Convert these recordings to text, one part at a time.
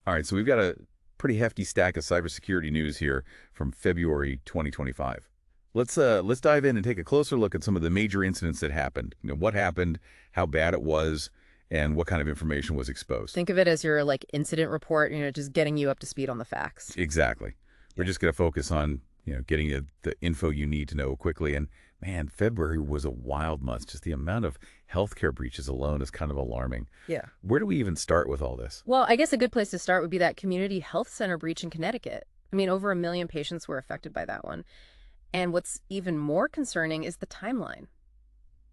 All right, so we've got a pretty hefty stack of cybersecurity news here from February 2025. Let's dive in and take a closer look at some of the major incidents that happened. What happened, how bad it was, and what kind of information was exposed. Think of it as your like incident report, just getting you up to speed on the facts. Exactly. We're just going to focus on, getting you the info you need to know quickly. And man, February was a wild month. Just the amount of healthcare breaches alone is kind of alarming. Yeah. Where do we even start with all this? Well, I guess a good place to start would be that community health center breach in Connecticut. I mean, over 1 million patients were affected by that one. And what's even more concerning is the timeline.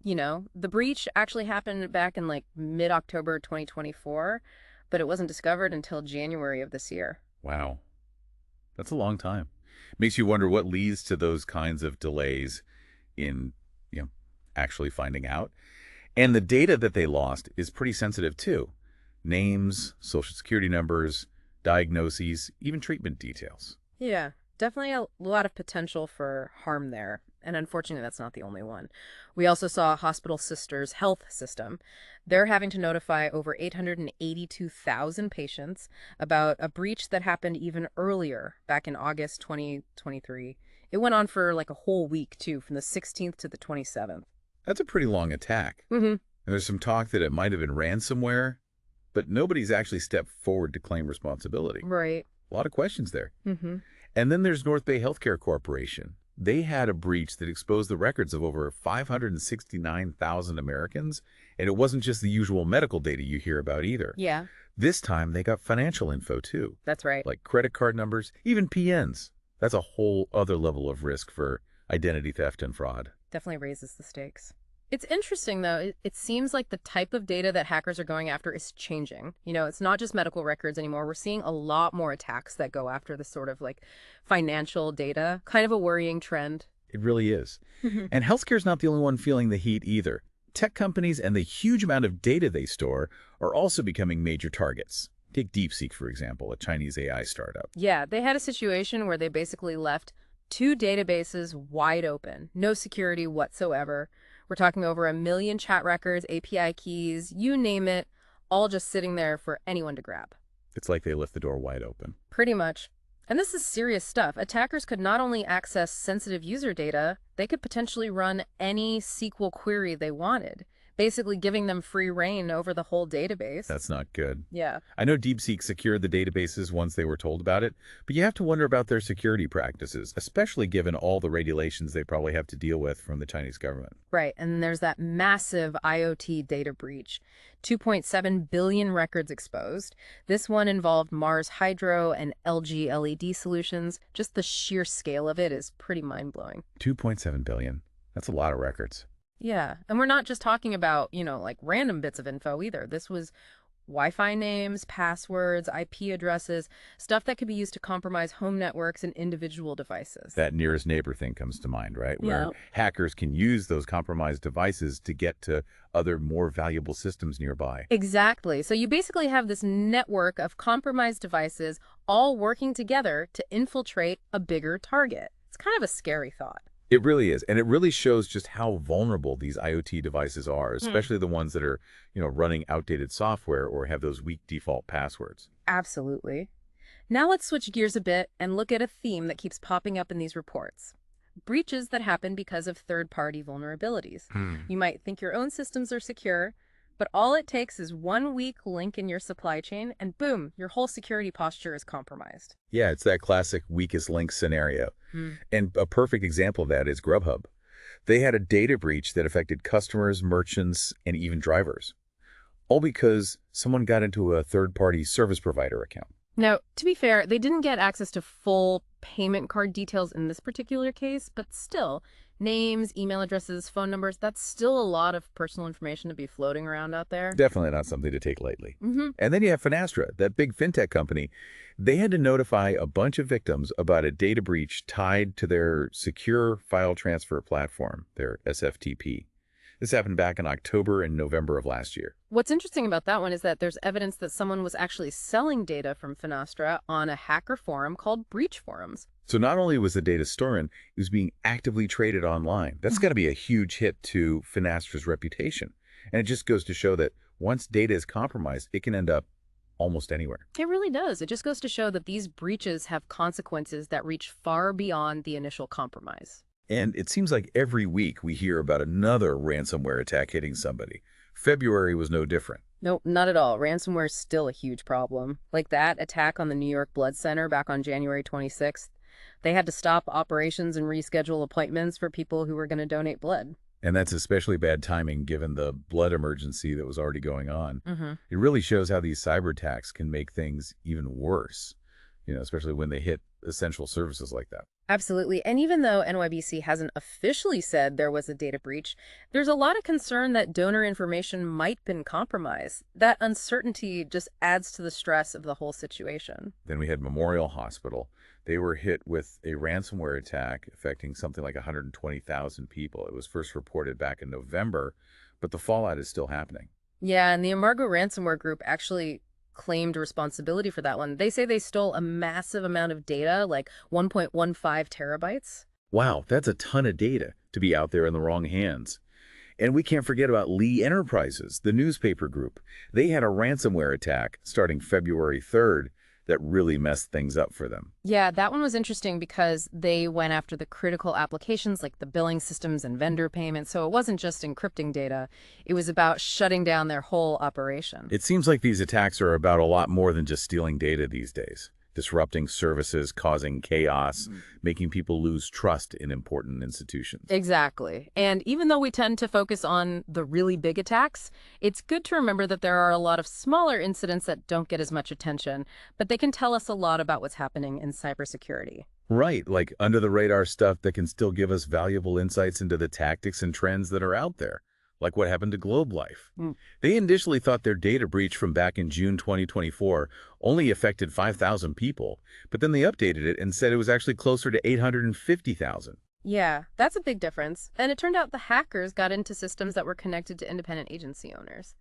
The breach actually happened back in like mid-October 2024, but it wasn't discovered until January of this year. Wow. That's a long time. Makes you wonder what leads to those kinds of delays in, actually finding out. And the data that they lost is pretty sensitive too. Names, social security numbers, diagnoses, even treatment details. Yeah, definitely a lot of potential for harm there. And unfortunately, that's not the only one. We also saw Hospital Sisters Health System. They're having to notify over 882,000 patients about a breach that happened even earlier, back in August 2023. It went on for like a whole week, too, from the 16th to the 27th. That's a pretty long attack. Mm-hmm. And there's some talk that it might have been ransomware, but nobody's actually stepped forward to claim responsibility. Right. A lot of questions there. Mm-hmm. And then there's NorthBay Healthcare Corporation. They had a breach that exposed the records of over 569,000 Americans, and it wasn't just the usual medical data you hear about either. Yeah. This time, they got financial info, too. That's right. Like credit card numbers, even PNs. That's a whole other level of risk for identity theft and fraud. Definitely raises the stakes. It's interesting, though. It seems like the type of data that hackers are going after is changing. It's not just medical records anymore. We're seeing a lot more attacks that go after this sort of like financial data. Kind of a worrying trend. It really is. And healthcare's not the only one feeling the heat either. Tech companies and the huge amount of data they store are also becoming major targets. Take DeepSeek, for example, a Chinese AI startup. Yeah, they had a situation where they basically left 2 databases wide open. No security whatsoever. We're talking over 1 million chat records, API keys, you name it, all just sitting there for anyone to grab. It's like they left the door wide open. Pretty much. And this is serious stuff. Attackers could not only access sensitive user data, they could potentially run any SQL query they wanted, basically giving them free reign over the whole database. That's not good. Yeah. I know DeepSeek secured the databases once they were told about it, but you have to wonder about their security practices, especially given all the regulations they probably have to deal with from the Chinese government. Right, and there's that massive IoT data breach. 2.7 billion records exposed. This one involved Mars Hydro and LG LED solutions. Just the sheer scale of it is pretty mind-blowing. 2.7 billion. That's a lot of records. Yeah, and we're not just talking about, like random bits of info either. This was Wi-Fi names, passwords, IP addresses, stuff that could be used to compromise home networks and individual devices. That nearest neighbor thing comes to mind, right? Yeah. Where hackers can use those compromised devices to get to other more valuable systems nearby. Exactly. So you basically have this network of compromised devices all working together to infiltrate a bigger target. It's kind of a scary thought. It really is. And it really shows just how vulnerable these IoT devices are, especially the ones that are, running outdated software or have those weak default passwords. Absolutely. Now let's switch gears a bit and look at a theme that keeps popping up in these reports. Breaches that happen because of third-party vulnerabilities. You might think your own systems are secure, but all it takes is one weak link in your supply chain and boom, your whole security posture is compromised. Yeah, it's that classic weakest link scenario. And a perfect example of that is GrubHub. They had a data breach that affected customers, merchants, and even drivers, all because someone got into a third-party service provider account. Now, to be fair, they didn't get access to full payment card details in this particular case, but still, names, email addresses, phone numbers, that's still a lot of personal information to be floating around out there. Definitely not something to take lightly. And then you have Finastra, that big fintech company. They had to notify a bunch of victims about a data breach tied to their secure file transfer platform, their SFTP. This happened back in October and November of last year. What's interesting about that one is that there's evidence that someone was actually selling data from Finastra on a hacker forum called Breach Forums. So not only was the data stolen, it was being actively traded online. That's got to be a huge hit to Finastra's reputation. And it just goes to show that once data is compromised, it can end up almost anywhere. It really does. It just goes to show that these breaches have consequences that reach far beyond the initial compromise. And it seems like every week we hear about another ransomware attack hitting somebody. February was no different. Nope, not at all. Ransomware is still a huge problem. Like that attack on the New York Blood Center back on January 26th. They had to stop operations and reschedule appointments for people who were going to donate blood. And that's especially bad timing given the blood emergency that was already going on. Mm-hmm. It really shows how these cyber attacks can make things even worse, especially when they hit essential services like that. Absolutely. And even though NYBC hasn't officially said there was a data breach, there's a lot of concern that donor information might have been compromised. That uncertainty just adds to the stress of the whole situation. Then we had Memorial Hospital. They were hit with a ransomware attack affecting something like 120,000 people. It was first reported back in November, but the fallout is still happening. Yeah, and the Embargo Ransomware Group actually claimed responsibility for that one. They say they stole a massive amount of data, like 1.15 terabytes. Wow, that's a ton of data to be out there in the wrong hands. And we can't forget about Lee Enterprises, the newspaper group. They had a ransomware attack starting February 3rd that really messed things up for them. Yeah, that one was interesting because they went after the critical applications like the billing systems and vendor payments. So it wasn't just encrypting data. It was about shutting down their whole operation. It seems like these attacks are about a lot more than just stealing data these days. Disrupting services, causing chaos, making people lose trust in important institutions. Exactly. And even though we tend to focus on the really big attacks, it's good to remember that there are a lot of smaller incidents that don't get as much attention, but they can tell us a lot about what's happening in cybersecurity. Right, like under-the-radar stuff that can still give us valuable insights into the tactics and trends that are out there, like what happened to Globe Life. They initially thought their data breach from back in June 2024 only affected 5,000 people, but then they updated it and said it was actually closer to 850,000. Yeah, that's a big difference. And it turned out the hackers got into systems that were connected to independent agency owners.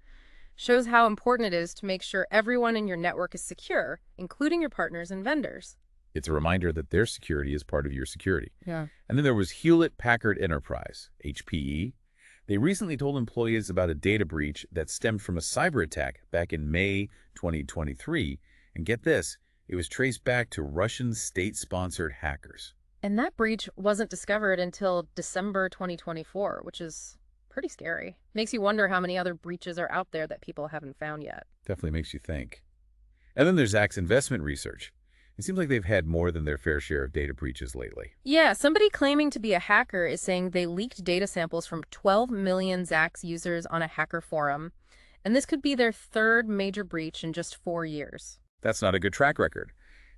Shows how important it is to make sure everyone in your network is secure, including your partners and vendors. It's a reminder that their security is part of your security. Yeah. And then there was Hewlett-Packard Enterprise, HPE. They recently told employees about a data breach that stemmed from a cyber attack back in May 2023. And get this, it was traced back to Russian state-sponsored hackers. And that breach wasn't discovered until December 2024, which is pretty scary. Makes you wonder how many other breaches are out there that people haven't found yet. Definitely makes you think. And then there's Zacks Investment Research. It seems like they've had more than their fair share of data breaches lately. Yeah, somebody claiming to be a hacker is saying they leaked data samples from 12 million Zacks users on a hacker forum. And this could be their third major breach in just 4 years. That's not a good track record.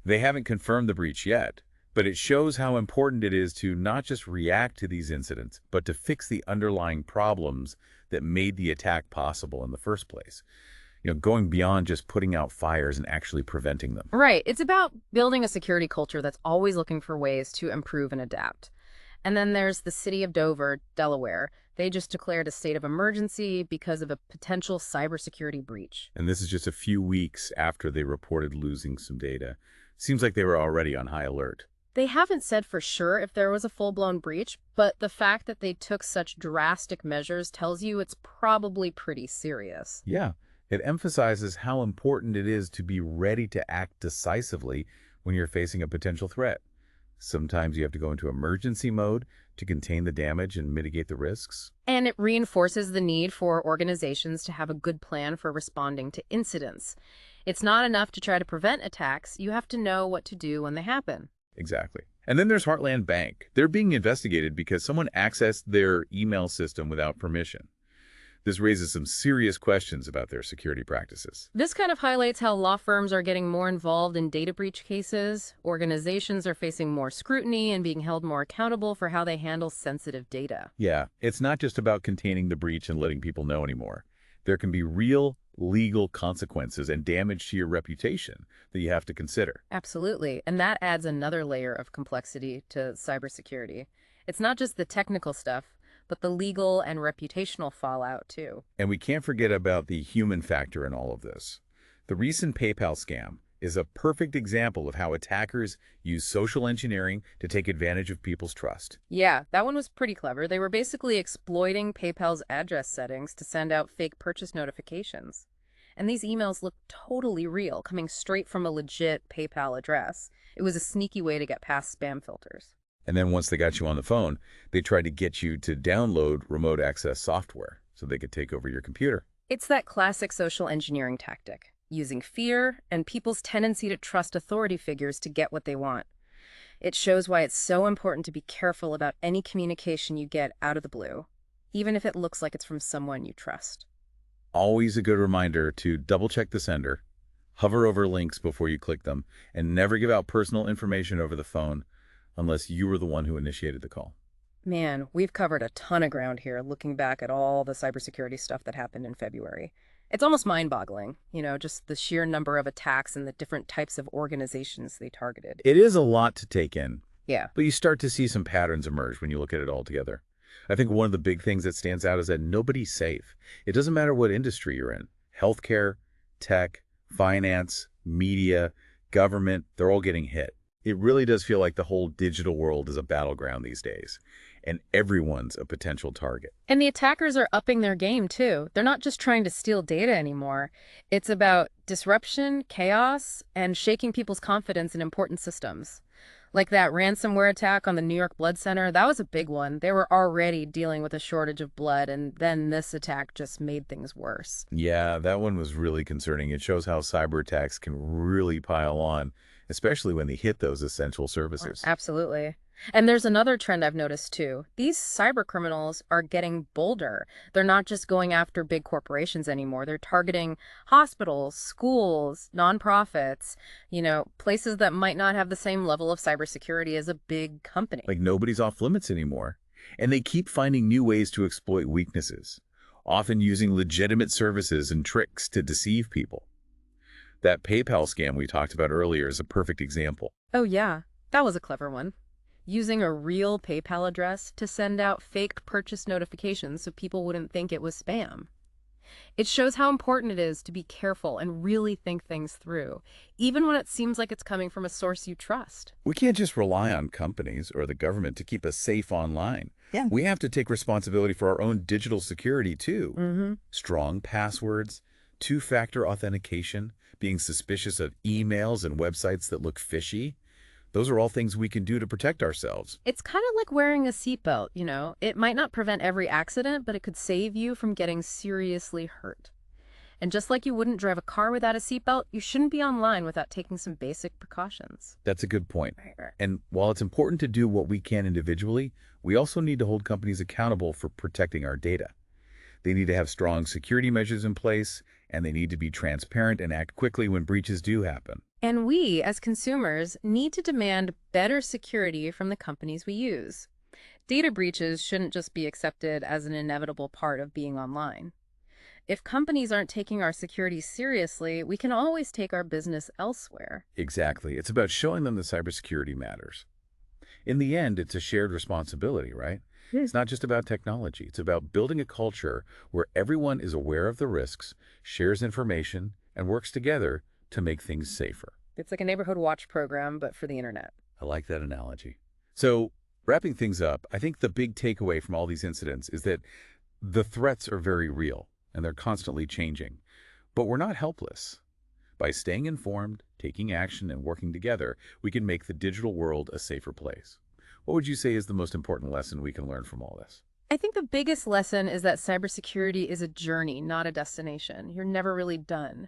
They haven't confirmed the breach yet, but it shows how important it is to not just react to these incidents, but to fix the underlying problems that made the attack possible in the first place. Going beyond just putting out fires and actually preventing them. Right. It's about building a security culture that's always looking for ways to improve and adapt. And then there's the city of Dover, Delaware. They just declared a state of emergency because of a potential cybersecurity breach. And this is just a few weeks after they reported losing some data. Seems like they were already on high alert. They haven't said for sure if there was a full-blown breach, but the fact that they took such drastic measures tells you it's probably pretty serious. Yeah. It emphasizes how important it is to be ready to act decisively when you're facing a potential threat. Sometimes you have to go into emergency mode to contain the damage and mitigate the risks. And it reinforces the need for organizations to have a good plan for responding to incidents. It's not enough to try to prevent attacks. You have to know what to do when they happen. Exactly. And then there's Heartland Bank. They're being investigated because someone accessed their email system without permission. This raises some serious questions about their security practices. This kind of highlights how law firms are getting more involved in data breach cases. Organizations are facing more scrutiny and being held more accountable for how they handle sensitive data. Yeah, it's not just about containing the breach and letting people know anymore. There can be real legal consequences and damage to your reputation that you have to consider. Absolutely. And that adds another layer of complexity to cybersecurity. It's not just the technical stuff, but the legal and reputational fallout, too. And we can't forget about the human factor in all of this. The recent PayPal scam is a perfect example of how attackers use social engineering to take advantage of people's trust. Yeah, that one was pretty clever. They were basically exploiting PayPal's address settings to send out fake purchase notifications. And these emails looked totally real, coming straight from a legit PayPal address. It was a sneaky way to get past spam filters. And then once they got you on the phone, they tried to get you to download remote access software so they could take over your computer. It's that classic social engineering tactic, using fear and people's tendency to trust authority figures to get what they want. It shows why it's so important to be careful about any communication you get out of the blue, even if it looks like it's from someone you trust. Always a good reminder to double-check the sender, hover over links before you click them, and never give out personal information over the phone unless you were the one who initiated the call. Man, we've covered a ton of ground here looking back at all the cybersecurity stuff that happened in February. It's almost mind-boggling, just the sheer number of attacks and the different types of organizations they targeted. It is a lot to take in, Yeah. but you start to see some patterns emerge when you look at it all together. I think one of the big things that stands out is that nobody's safe. It doesn't matter what industry you're in. Healthcare, tech, finance, media, government, they're all getting hit. It really does feel like the whole digital world is a battleground these days, and everyone's a potential target. And the attackers are upping their game, too. They're not just trying to steal data anymore. It's about disruption, chaos, and shaking people's confidence in important systems. Like that ransomware attack on the New York Blood Center, that was a big one. They were already dealing with a shortage of blood, and then this attack just made things worse. Yeah, that one was really concerning. It shows how cyber attacks can really pile on, especially when they hit those essential services. Absolutely. And there's another trend I've noticed too. These cyber criminals are getting bolder. They're not just going after big corporations anymore. They're targeting hospitals, schools, nonprofits, places that might not have the same level of cybersecurity as a big company. Like nobody's off limits anymore. And they keep finding new ways to exploit weaknesses, often using legitimate services and tricks to deceive people. That PayPal scam we talked about earlier is a perfect example. Oh yeah, that was a clever one. Using a real PayPal address to send out fake purchase notifications so people wouldn't think it was spam. It shows how important it is to be careful and really think things through, even when it seems like it's coming from a source you trust. We can't just rely on companies or the government to keep us safe online. Yeah. We have to take responsibility for our own digital security too. Mm-hmm. Strong passwords, two-factor authentication, being suspicious of emails and websites that look fishy. Those are all things we can do to protect ourselves. It's kind of like wearing a seatbelt, It might not prevent every accident, but it could save you from getting seriously hurt. And just like you wouldn't drive a car without a seatbelt, you shouldn't be online without taking some basic precautions. That's a good point. Right. And while it's important to do what we can individually, we also need to hold companies accountable for protecting our data. They need to have strong security measures in place, and they need to be transparent and act quickly when breaches do happen. And we, as consumers, need to demand better security from the companies we use. Data breaches shouldn't just be accepted as an inevitable part of being online. If companies aren't taking our security seriously, we can always take our business elsewhere. Exactly. It's about showing them that cybersecurity matters. In the end, it's a shared responsibility, right? It's not just about technology. It's about building a culture where everyone is aware of the risks, shares information, and works together to make things safer. It's like a neighborhood watch program, but for the internet. I like that analogy. So, wrapping things up, I think the big takeaway from all these incidents is that the threats are very real, and they're constantly changing. But we're not helpless. By staying informed, taking action, and working together, we can make the digital world a safer place. What would you say is the most important lesson we can learn from all this? I think the biggest lesson is that cybersecurity is a journey, not a destination. You're never really done.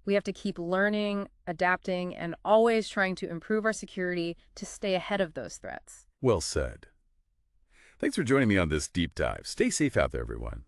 We have to keep learning, adapting, and always trying to improve our security to stay ahead of those threats. Well said. Thanks for joining me on this deep dive. Stay safe out there, everyone.